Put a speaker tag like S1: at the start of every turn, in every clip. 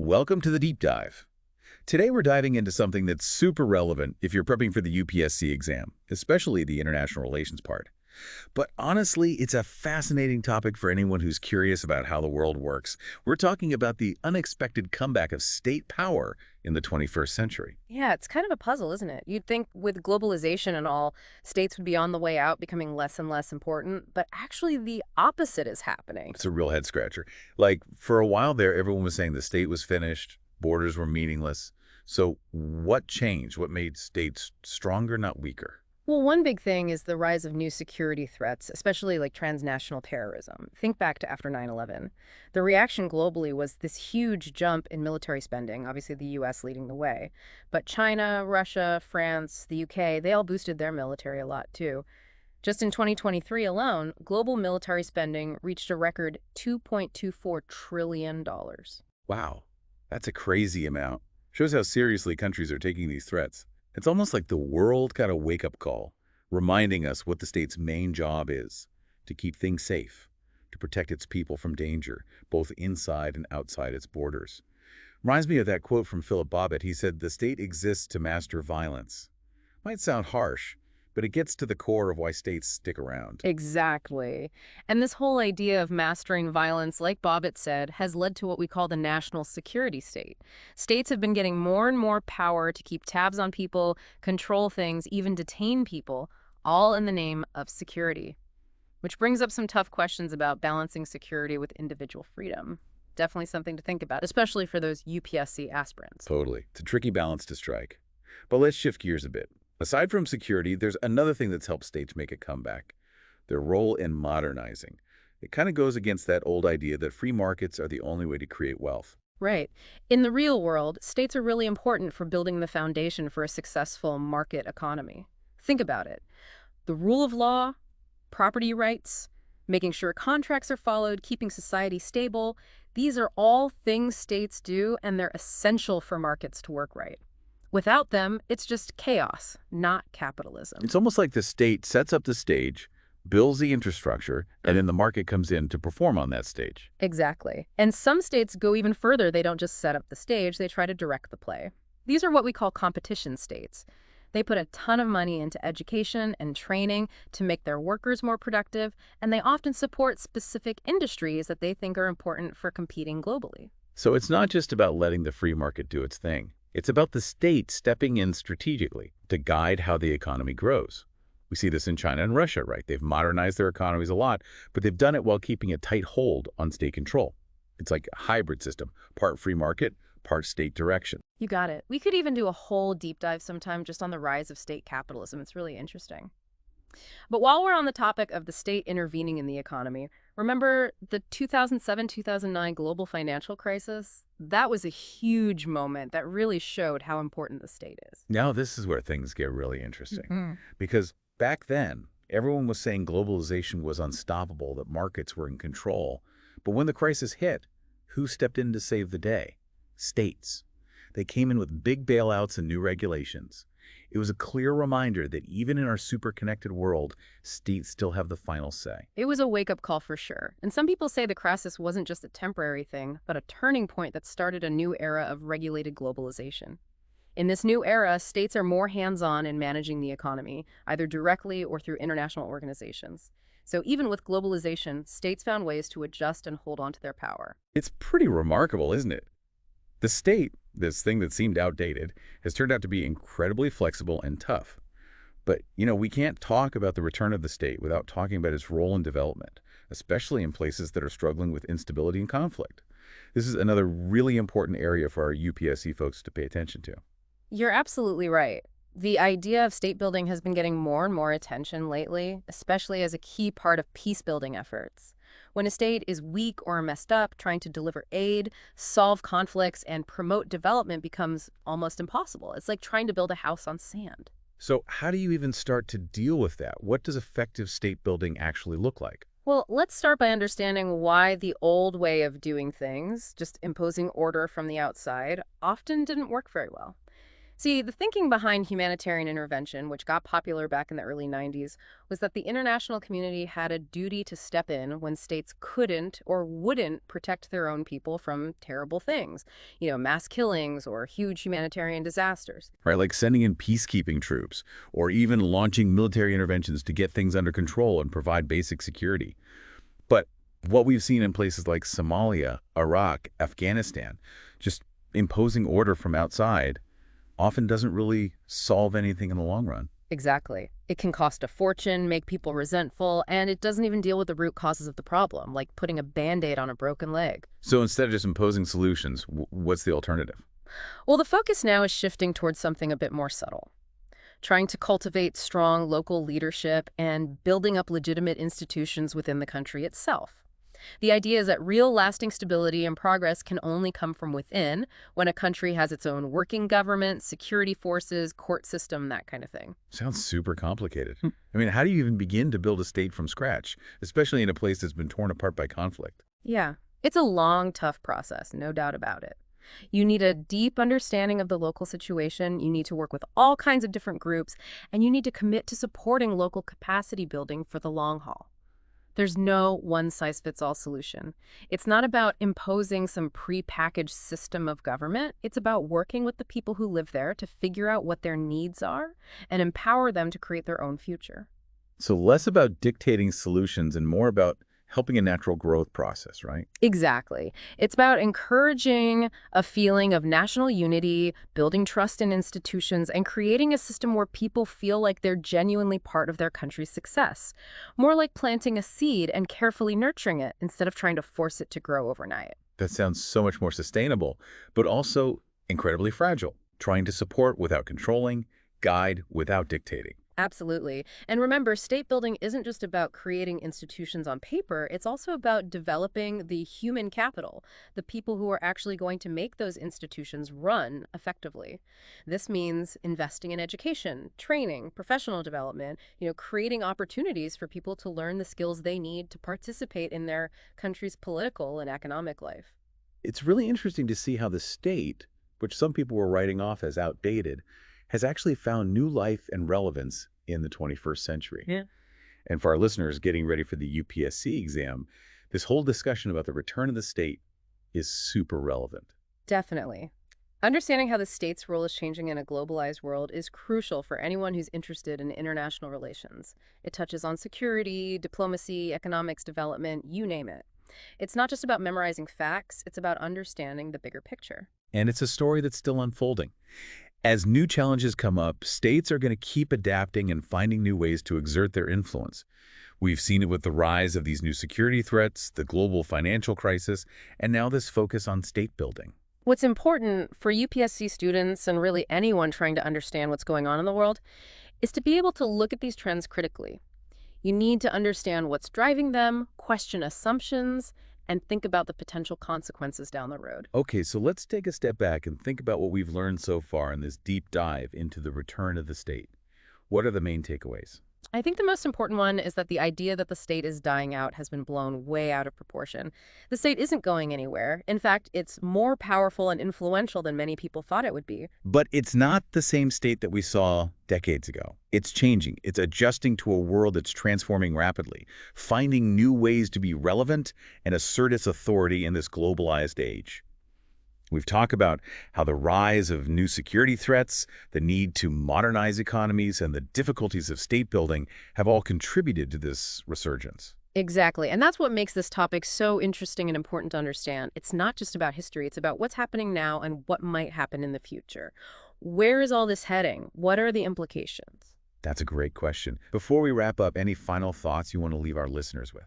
S1: Welcome to the Deep Dive. Today we're diving into something that's super relevant if you're prepping for the UPSC exam, especially the international relations part. But honestly, it's a fascinating topic for anyone who's curious about how the world works. We're talking about the unexpected comeback of state power in the 21st century.
S2: Yeah, it's kind of a puzzle, isn't it? You'd think with globalization and all, states would be on the way out, becoming less and less important, but actually the opposite is happening.
S1: It's a real head scratcher. Like, for a while there, everyone was saying the state was finished, borders were meaningless. So what changed? What made states stronger, not weaker?
S2: Well, one big thing is the rise of new security threats, especially like transnational terrorism. Think back to after 9/11. The reaction globally was this huge jump in military spending, obviously the US leading the way. But China, Russia, France, the UK, they all boosted their military a lot too. Just in 2023 alone, global military spending reached a record $2.24 trillion.
S1: Wow, that's a crazy amount. Shows how seriously countries are taking these threats. It's almost like the world got a wake-up call, reminding us what the state's main job is: to keep things safe, to protect its people from danger, both inside and outside its borders. Reminds me of that quote from Philip Bobbitt. He said, "The state exists to master violence." Might sound harsh, but it gets to the core of why states stick around.
S2: Exactly. And this whole idea of mastering violence, like Bobbitt said, has led to what we call the national security state. States have been getting more and more power to keep tabs on people, control things, even detain people, all in the name of security. Which brings up some tough questions about balancing security with individual freedom. Definitely something to think about, especially for those UPSC aspirants.
S1: Totally. It's a tricky balance to strike. But let's shift gears a bit. Aside from security, there's another thing that's helped states make a comeback: their role in modernizing. It kind of goes against that old idea that free markets are the only way to create wealth.
S2: Right. In the real world, states are really important for building the foundation for a successful market economy. Think about it. The rule of law, property rights, making sure contracts are followed, keeping society stable, these are all things states do, and they're essential for markets to work right. Without them, it's just chaos, not capitalism.
S1: It's almost like the state sets up the stage, builds the infrastructure, and then the market comes in to perform on that stage.
S2: Exactly. And some states go even further. They don't just set up the stage, they try to direct the play. These are what we call competition states. They put a ton of money into education and training to make their workers more productive, and they often support specific industries that they think are important for competing globally.
S1: So it's not just about letting the free market do its thing. It's about the state stepping in strategically to guide how the economy grows. We see this in China and Russia, right? They've modernized their economies a lot, but they've done it while keeping a tight hold on state control. It's like a hybrid system, part free market, part state direction.
S2: You got it. We could even do a whole deep dive sometime just on the rise of state capitalism. It's really interesting. But while we're on the topic of the state intervening in the economy, remember the 2007-2009 global financial crisis? That was a huge moment that really showed how important the state is.
S1: Now this is where things get really interesting.
S2: Mhm.
S1: Because back then, everyone was saying globalization was unstoppable, that markets were in control. But when the crisis hit, who stepped in to save the day? States. They came in with big bailouts and new regulations. It was a clear reminder that even in our super-connected world, states still have the final say.
S2: It was a wake-up call for sure. And some people say the crisis wasn't just a temporary thing, but a turning point that started a new era of regulated globalization. In this new era, states are more hands-on in managing the economy, either directly or through international organizations. So even with globalization, states found ways to adjust and hold on to their power.
S1: It's pretty remarkable, isn't it? The state, this thing that seemed outdated, has turned out to be incredibly flexible and tough. But, we can't talk about the return of the state without talking about its role in development, especially in places that are struggling with instability and conflict. This is another really important area for our UPSC folks to pay attention to.
S2: You're absolutely right. The idea of state building has been getting more and more attention lately, especially as a key part of peace-building efforts. When a state is weak or messed up, trying to deliver aid, solve conflicts, and promote development becomes almost impossible. It's like trying to build a house on sand.
S1: So how do you even start to deal with that? What does effective state building actually look like?
S2: Well, let's start by understanding why the old way of doing things, just imposing order from the outside, often didn't work very well. See, the thinking behind humanitarian intervention, which got popular back in the early 90s, was that the international community had a duty to step in when states couldn't or wouldn't protect their own people from terrible things, mass killings or huge humanitarian disasters.
S1: Right? Like sending in peacekeeping troops or even launching military interventions to get things under control and provide basic security. But what we've seen in places like Somalia, Iraq, Afghanistan, just imposing order from outside often doesn't really solve anything in the long run.
S2: Exactly. It can cost a fortune, make people resentful, and it doesn't even deal with the root causes of the problem, like putting a Band-Aid on a broken leg.
S1: So instead of just imposing solutions, what's the alternative?
S2: Well, the focus now is shifting towards something a bit more subtle, trying to cultivate strong local leadership and building up legitimate institutions within the country itself. The idea is that real lasting stability and progress can only come from within when a country has its own working government, security forces, court system, that kind of thing.
S1: Sounds super complicated. I mean, how do you even begin to build a state from scratch, especially in a place that's been torn apart by conflict?
S2: Yeah, it's a long, tough process, no doubt about it. You need a deep understanding of the local situation, you need to work with all kinds of different groups, and you need to commit to supporting local capacity building for the long haul. There's no one-size-fits-all solution. It's not about imposing some pre-packaged system of government. It's about working with the people who live there to figure out what their needs are and empower them to create their own future.
S1: So less about dictating solutions and more about helping a natural growth process, right?
S2: Exactly. It's about encouraging a feeling of national unity, building trust in institutions, and creating a system where people feel like they're genuinely part of their country's success. More like planting a seed and carefully nurturing it instead of trying to force it to grow overnight.
S1: That sounds so much more sustainable, but also incredibly fragile, trying to support without controlling, guide without dictating.
S2: Absolutely. And remember, state building isn't just about creating institutions on paper, it's also about developing the human capital, the people who are actually going to make those institutions run effectively. This means investing in education, training, professional development, creating opportunities for people to learn the skills they need to participate in their country's political and economic life.
S1: It's really interesting to see how the state, which some people were writing off as outdated, has actually found new life and relevance in the 21st century.
S2: Yeah.
S1: And for our listeners getting ready for the UPSC exam, this whole discussion about the return of the state is super relevant.
S2: Definitely. Understanding how the state's role is changing in a globalized world is crucial for anyone who's interested in international relations. It touches on security, diplomacy, economics development, you name it. It's not just about memorizing facts, it's about understanding the bigger picture.
S1: And it's a story that's still unfolding. As new challenges come up, states are going to keep adapting and finding new ways to exert their influence. We've seen it with the rise of these new security threats, the global financial crisis, and now this focus on state building.
S2: What's important for UPSC students and really anyone trying to understand what's going on in the world is to be able to look at these trends critically. You need to understand what's driving them, question assumptions, and think about the potential consequences down the road.
S1: Okay, so let's take a step back and think about what we've learned so far in this deep dive into the return of the state. What are the main takeaways?
S2: I think the most important one is that the idea that the state is dying out has been blown way out of proportion. The state isn't going anywhere. In fact, it's more powerful and influential than many people thought it would be.
S1: But it's not the same state that we saw decades ago. It's changing. It's adjusting to a world that's transforming rapidly, finding new ways to be relevant and assert its authority in this globalized age. We've talked about how the rise of new security threats, the need to modernize economies, and the difficulties of state building have all contributed to this resurgence.
S2: Exactly. And that's what makes this topic so interesting and important to understand. It's not just about history. It's about what's happening now and what might happen in the future. Where is all this heading? What are the implications?
S1: That's a great question. Before we wrap up, any final thoughts you want to leave our listeners with?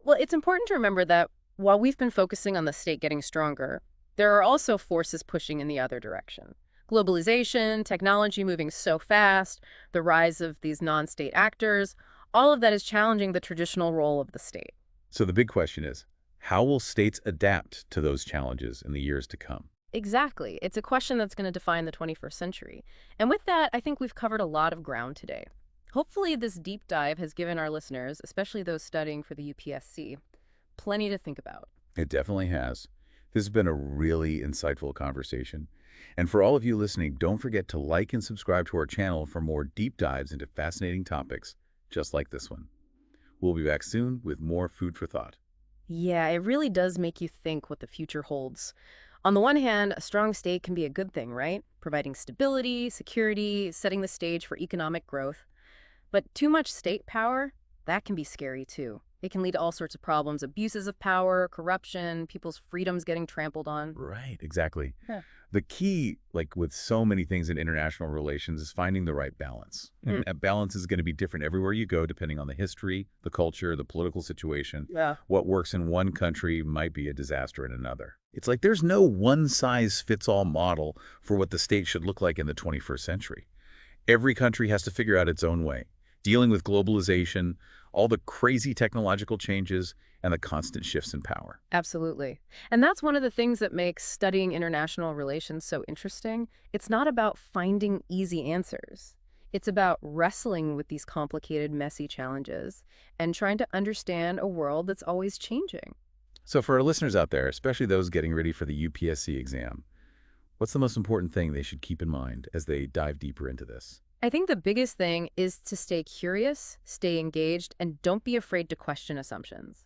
S2: Well, it's important to remember that while we've been focusing on the state getting stronger, there are also forces pushing in the other direction. Globalization, technology moving so fast, the rise of these non-state actors, all of that is challenging the traditional role of the state.
S1: So the big question is, how will states adapt to those challenges in the years to come?
S2: Exactly. It's a question that's going to define the 21st century. And with that, I think we've covered a lot of ground today. Hopefully this deep dive has given our listeners, especially those studying for the UPSC, plenty to think about.
S1: It definitely has. This has been a really insightful conversation. And for all of you listening, don't forget to like and subscribe to our channel for more deep dives into fascinating topics just like this one. We'll be back soon with more food for thought.
S2: Yeah, it really does make you think what the future holds. On the one hand, a strong state can be a good thing, right? Providing stability, security, setting the stage for economic growth. But too much state power, that can be scary too. It can lead to all sorts of problems, abuses of power, corruption, people's freedoms getting trampled on.
S1: Right, exactly.
S2: Yeah.
S1: The key, like with so many things in international relations, is finding the right balance.
S2: Mm.
S1: And that balance is going to be different everywhere you go, depending on the history, the culture, the political situation.
S2: Yeah.
S1: What works in one country might be a disaster in another. It's like there's no one-size-fits-all model for what the state should look like in the 21st century. Every country has to figure out its own way, dealing with globalization, all the crazy technological changes, and the constant shifts in power.
S2: Absolutely. And that's one of the things that makes studying international relations so interesting. It's not about finding easy answers. It's about wrestling with these complicated, messy challenges and trying to understand a world that's always changing.
S1: So for our listeners out there, especially those getting ready for the UPSC exam, what's the most important thing they should keep in mind as they dive deeper into this?
S2: I think the biggest thing is to stay curious, stay engaged, and don't be afraid to question assumptions.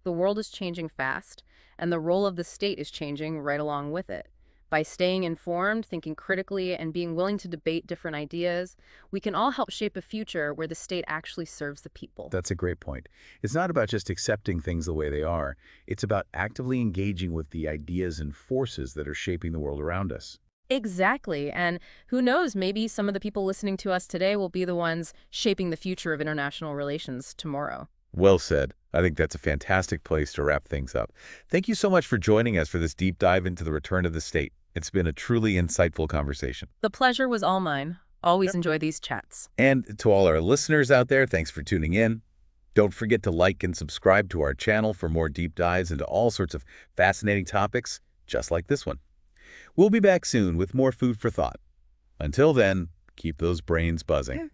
S2: The world is changing fast, and the role of the state is changing right along with it. By staying informed, thinking critically, and being willing to debate different ideas, we can all help shape a future where the state actually serves the people.
S1: That's a great point. It's not about just accepting things the way they are. It's about actively engaging with the ideas and forces that are shaping the world around us.
S2: Exactly. And who knows, maybe some of the people listening to us today will be the ones shaping the future of international relations tomorrow.
S1: Well said. I think that's a fantastic place to wrap things up. Thank you so much for joining us for this deep dive into the return of the state. It's been a truly insightful conversation.
S2: The pleasure was all mine. Always enjoy these chats.
S1: And to all our listeners out there, thanks for tuning in. Don't forget to like and subscribe to our channel for more deep dives into all sorts of fascinating topics, just like this one. We'll be back soon with more food for thought. Until then, keep those brains buzzing.